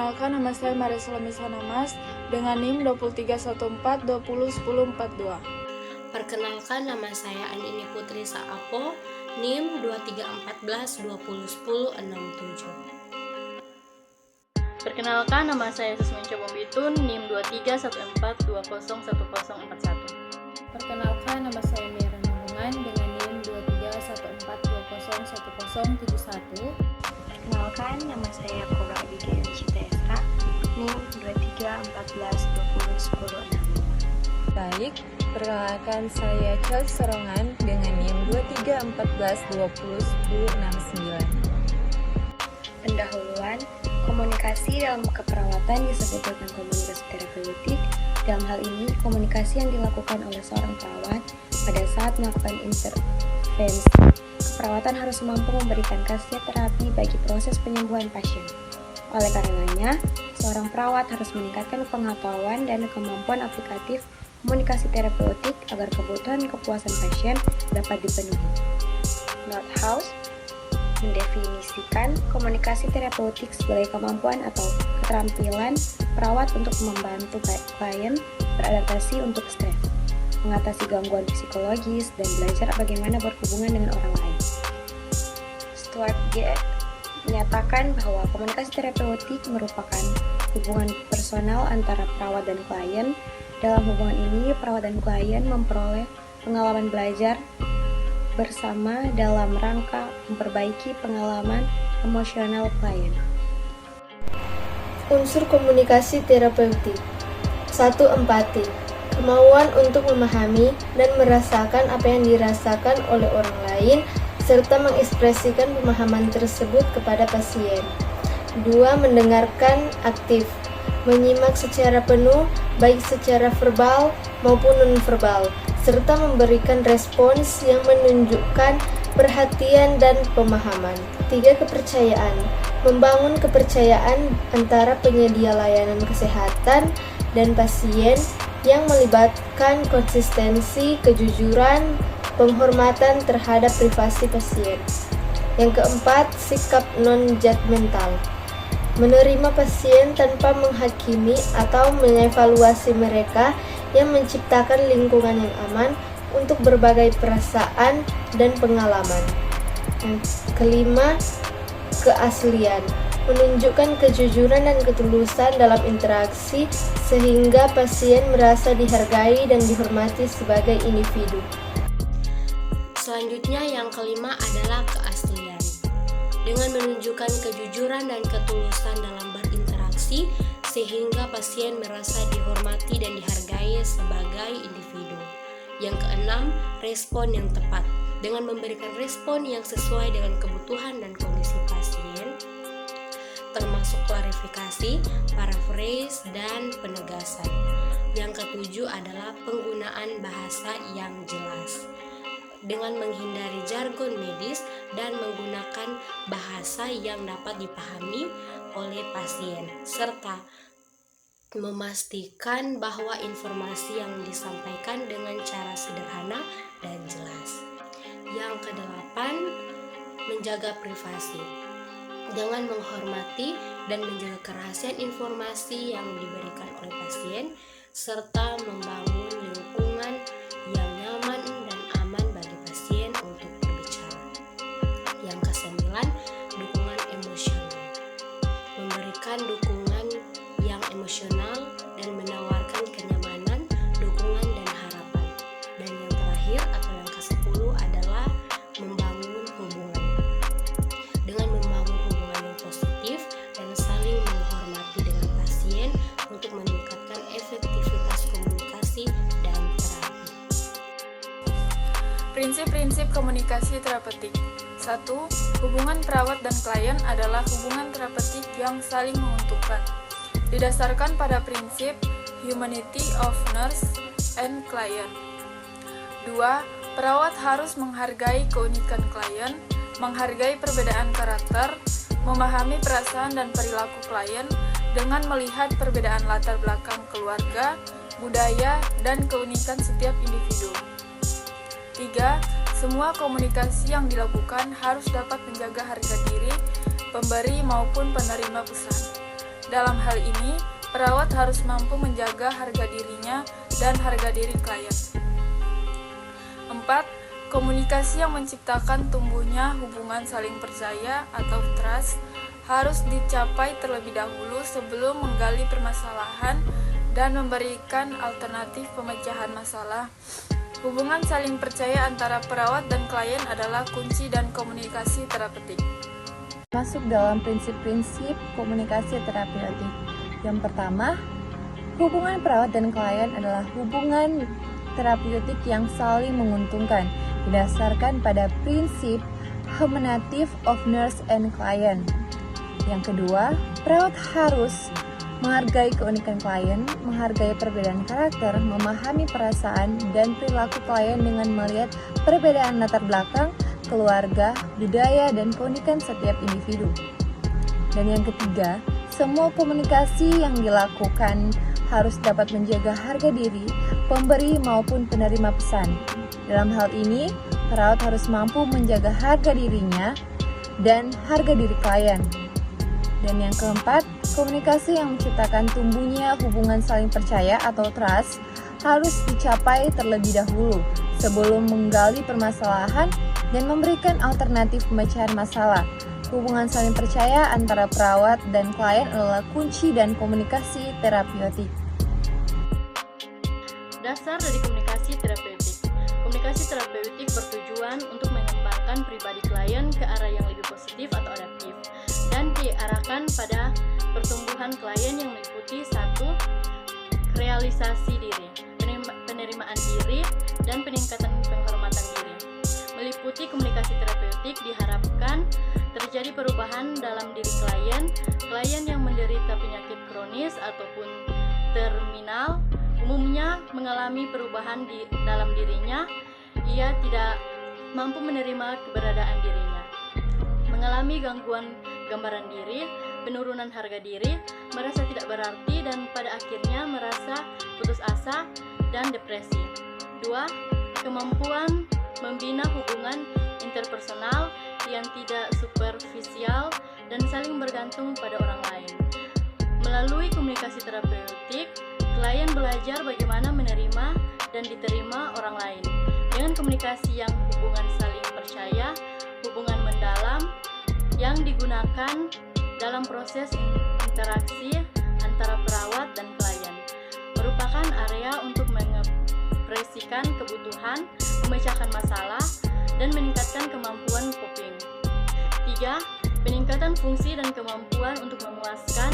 Perkenalkan, nama saya Marisela Misanamas dengan NIM 2314201042. Perkenalkan, nama saya Andini Putri Saapo, NIM 2314201067. Perkenalkan, nama saya Susmin Cobombitun, NIM 2314201041. Perkenalkan, nama saya Mira Nambungan dengan NIM 2314201071. Perkenalkan, nama saya Kobra Abigail Citesa, NIM 2314201006. Baik, perkenalkan saya Chelsea Sorongan dengan NIM 2314201069. Pendahuluan, komunikasi dalam keperawatan disebut dengan komunikasi terapeutik. Dalam hal ini, komunikasi yang dilakukan oleh seorang perawat pada saat melakukan intervensi keperawatan harus mampu memberikan khasiat terapi bagi proses penyembuhan pasien. Oleh karenanya, seorang perawat harus meningkatkan pengetahuan dan kemampuan aplikatif komunikasi terapeutik agar kebutuhan kepuasan pasien dapat dipenuhi. Nordhaus mendefinisikan komunikasi terapeutik sebagai kemampuan atau keterampilan perawat untuk membantu klien beradaptasi untuk stres, mengatasi gangguan psikologis, dan belajar bagaimana berhubungan dengan orang lain. Stuart G. menyatakan bahwa komunikasi terapeutik merupakan hubungan personal antara perawat dan klien. Dalam hubungan ini, perawat dan klien memperoleh pengalaman belajar bersama dalam rangka memperbaiki pengalaman emosional klien. Unsur komunikasi terapeutik. 1. Empati. Kemauan untuk memahami dan merasakan apa yang dirasakan oleh orang lain serta mengekspresikan pemahaman tersebut kepada pasien. 2. Mendengarkan aktif. Menyimak secara penuh, baik secara verbal maupun nonverbal, serta memberikan respons yang menunjukkan perhatian dan pemahaman. 3. Kepercayaan. Membangun kepercayaan antara penyedia layanan kesehatan dan pasien yang melibatkan konsistensi, kejujuran, penghormatan terhadap privasi pasien. Yang keempat, sikap non-judgmental. Menerima pasien tanpa menghakimi atau mengevaluasi mereka yang menciptakan lingkungan yang aman untuk berbagai perasaan dan pengalaman. Yang kelima, keaslian. Menunjukkan kejujuran dan ketulusan dalam interaksi sehingga pasien merasa dihargai dan dihormati sebagai individu. Selanjutnya yang kelima adalah keaslian. Dengan menunjukkan kejujuran dan ketulusan dalam berinteraksi sehingga pasien merasa dihormati dan dihargai sebagai individu. Yang keenam, respon yang tepat. Dengan memberikan respon yang sesuai dengan kebutuhan dan kondisi pasien, termasuk klarifikasi, paraphrase, dan penegasan. Yang ketujuh adalah penggunaan bahasa yang jelas. Dengan menghindari jargon medis dan menggunakan bahasa yang dapat dipahami oleh pasien, serta memastikan bahwa informasi yang disampaikan dengan cara sederhana dan jelas. Yang kedelapan, menjaga privasi. Dengan menghormati dan menjaga kerahasiaan informasi yang diberikan oleh pasien, serta membangun lingkungan yang nyaman dan aman bagi pasien untuk berbicara. Yang kesembilan, dukungan emosional. Memberikan dukungan yang emosional dan menawarkan kenyamanan, dukungan, dan harapan. Dan yang terakhir atau yang ke-10 adalah membangun hubungan. Dengan membangun hubungan yang positif dan saling menghormati dengan pasien untuk meningkatkan efektivitas komunikasi dan terapi. Prinsip-prinsip komunikasi terapeutik. 1. Hubungan perawat dan klien adalah hubungan terapeutik yang saling menguntungkan, didasarkan pada prinsip humanity of nurse and client. 2. Perawat harus menghargai keunikan klien, menghargai perbedaan karakter, memahami perasaan dan perilaku klien dengan melihat perbedaan latar belakang keluarga, budaya, dan keunikan setiap individu. 3. Semua komunikasi yang dilakukan harus dapat menjaga harga diri pemberi maupun penerima pesan. Dalam hal ini, perawat harus mampu menjaga harga dirinya dan harga diri klien. 4. Komunikasi yang menciptakan tumbuhnya hubungan saling percaya atau trust harus dicapai terlebih dahulu sebelum menggali permasalahan dan memberikan alternatif pemecahan masalah. Hubungan saling percaya antara perawat dan klien adalah kunci dan komunikasi terapeutik. Masuk dalam prinsip-prinsip komunikasi terapeutik. Yang pertama, hubungan perawat dan klien adalah hubungan terapeutik yang saling menguntungkan, didasarkan pada prinsip humanities of nurse and client. Yang kedua, perawat harus menghargai keunikan klien, menghargai perbedaan karakter, memahami perasaan dan perilaku klien dengan melihat perbedaan latar belakang, keluarga, budaya, dan keunikan setiap individu. Dan yang ketiga, semua komunikasi yang dilakukan harus dapat menjaga harga diri pemberi maupun penerima pesan. Dalam hal ini, perawat harus mampu menjaga harga dirinya dan harga diri klien. Dan yang keempat, komunikasi yang menciptakan tumbuhnya hubungan saling percaya atau trust harus dicapai terlebih dahulu sebelum menggali permasalahan dan memberikan alternatif pemecahan masalah. Hubungan saling percaya antara perawat dan klien adalah kunci dan komunikasi terapeutik. Dasar dari komunikasi terapeutik. Komunikasi terapeutik bertujuan untuk mengembangkan pribadi klien ke arah yang lebih positif atau adaptif dan diarahkan pada pertumbuhan klien yang meliputi 1. Realisasi diri, penerimaan diri, dan peningkatan penghormatan diri. Meliputi komunikasi terapeutik diharapkan terjadi perubahan dalam diri klien yang menderita penyakit kronis ataupun terminal, umumnya mengalami perubahan di dalam dirinya. Ia tidak mampu menerima keberadaan dirinya, mengalami gangguan gambaran diri, penurunan harga diri, merasa tidak berarti, dan pada akhirnya merasa putus asa dan depresi. 2. Kemampuan membina hubungan interpersonal yang tidak superficial dan saling bergantung pada orang lain. Melalui komunikasi terapeutik, klien belajar bagaimana menerima dan diterima orang lain. Dengan komunikasi yang hubungan saling percaya, hubungan mendalam yang digunakan dalam proses interaksi antara perawat dan klien, merupakan area untuk mengekspresikan kebutuhan, memecahkan masalah, dan meningkatkan kemampuan coping. 3. Peningkatan fungsi dan kemampuan untuk memuaskan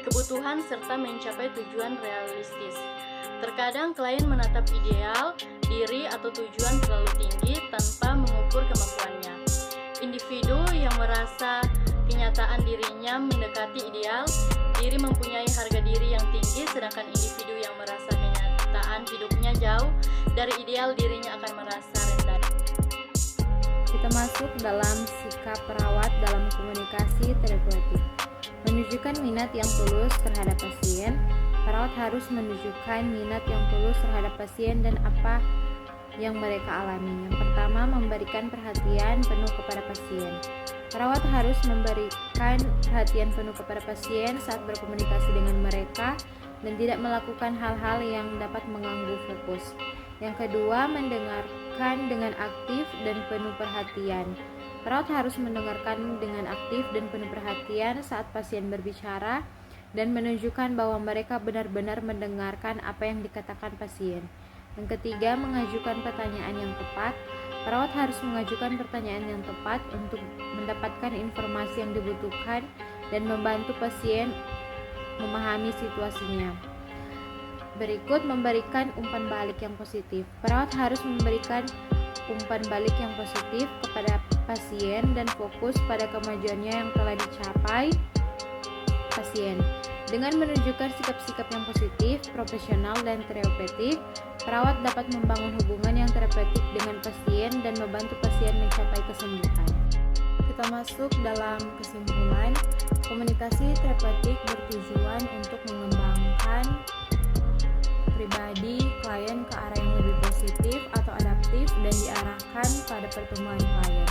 kebutuhan serta mencapai tujuan realistis. Terkadang klien menatap ideal diri atau tujuan terlalu tinggi tanpa mengukur kemampuannya. Individu yang merasa kenyataan dirinya mendekati ideal diri mempunyai harga diri yang tinggi, sedangkan individu yang merasa kenyataan hidupnya jauh dari ideal dirinya akan merasa rendah. Kita masuk dalam sikap perawat dalam komunikasi terapeutik. Menunjukkan minat yang tulus terhadap pasien. Perawat harus menunjukkan minat yang tulus terhadap pasien dan apa yang mereka alami. Yang pertama, memberikan perhatian penuh kepada pasien. Perawat harus memberikan perhatian penuh kepada pasien saat berkomunikasi dengan mereka dan tidak melakukan hal-hal yang dapat mengganggu fokus. Yang kedua, mendengarkan dengan aktif dan penuh perhatian. Perawat harus mendengarkan dengan aktif dan penuh perhatian saat pasien berbicara dan menunjukkan bahwa mereka benar-benar mendengarkan apa yang dikatakan pasien. Yang ketiga, mengajukan pertanyaan yang tepat. Perawat harus mengajukan pertanyaan yang tepat untuk mendapatkan informasi yang dibutuhkan dan membantu pasien memahami situasinya. Berikut, memberikan umpan balik yang positif. Perawat harus memberikan umpan balik yang positif kepada pasien dan fokus pada kemajuannya yang telah dicapai pasien. Dengan menunjukkan sikap-sikap yang positif, profesional, dan terapeutik, perawat dapat membangun hubungan yang terapeutik dengan pasien dan membantu pasien mencapai kesembuhan. Kita masuk dalam kesimpulan. Komunikasi terapeutik bertujuan untuk mengembangkan pribadi klien ke arah yang lebih positif atau adaptif dan diarahkan pada pertumbuhan klien.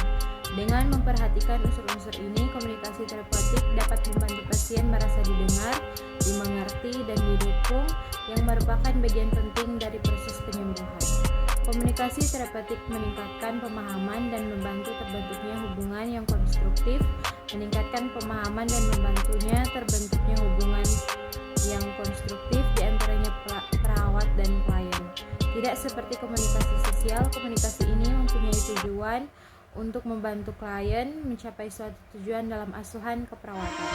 Dengan memperhatikan unsur-unsur ini, komunikasi terapeutik dapat membantu pasien merasa didengar, dimengerti, dan didukung yang merupakan bagian penting dari proses penyembuhan. Komunikasi terapeutik meningkatkan pemahaman dan membantu terbentuknya hubungan yang konstruktif, meningkatkan pemahaman dan membantunya terbentuknya hubungan yang konstruktif di antaranya perawat dan klien. Tidak seperti komunikasi sosial, komunikasi ini mempunyai tujuan untuk membantu klien mencapai suatu tujuan dalam asuhan keperawatan.